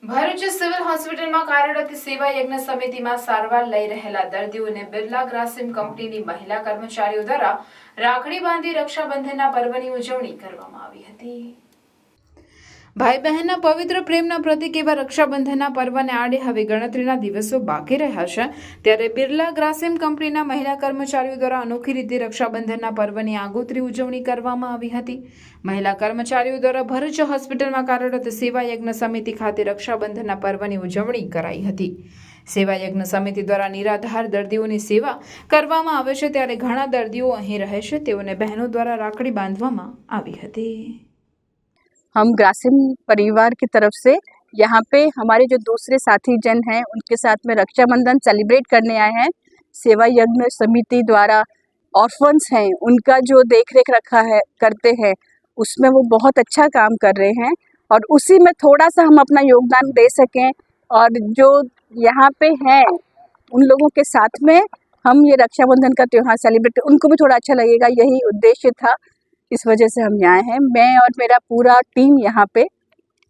Bharuch civil હોસ્પિટલમાં કાર્યરત સેવા યજ્ઞ સમિતિમાં સારવાર લઈ રહેલા દર્દીઓને બિરલા ગ્રાસિમ કંપનીની મહિલા કર્મચારીઓ દ્વારા રાખડી બાંધી રક્ષાબંધનના પર્વની ઉજવણી કરવામાં આવી હતી। ભાઈ બહેનના પવિત્ર પ્રેમના પ્રતીક એવા રક્ષાબંધનના પર્વને આડે હવે ગણતરીના દિવસો બાકી રહ્યા છે, ત્યારે બિરલા ગ્રાસિમ કંપનીના મહિલા કર્મચારીઓ દ્વારા અનોખી રીતે રક્ષાબંધનના પર્વની આગોતરી ઉજવણી કરવામાં આવી હતી। મહિલા કર્મચારીઓ દ્વારા ભરૂચ હોસ્પિટલમાં કાર્યરત સેવા યજ્ઞ સમિતિ ખાતે રક્ષાબંધનના પર્વની ઉજવણી કરાઈ હતી। સેવા યજ્ઞ સમિતિ દ્વારા નિરાધાર દર્દીઓની સેવા કરવામાં આવે છે, ત્યારે ઘણા દર્દીઓ અહીં રહે છે, તેઓને બહેનો દ્વારા રાખડી બાંધવામાં આવી હતી। हम ग्रासिम परिवार की तरफ से यहाँ पे हमारे जो दूसरे साथी जन हैं उनके साथ में रक्षाबंधन सेलिब्रेट करने आए हैं। सेवा यज्ञ समिति द्वारा ऑर्फन्स हैं उनका जो देख रेख रखा है करते हैं, उसमें वो बहुत अच्छा काम कर रहे हैं और उसी में थोड़ा सा हम अपना योगदान दे सकें और जो यहाँ पे हैं उन लोगों के साथ में हम ये रक्षाबंधन का त्यौहार सेलिब्रेट, उनको भी थोड़ा अच्छा लगेगा, यही उद्देश्य था। इस वजह से हम यहाँ हैं। मैं और मेरा पूरा टीम यहाँ पे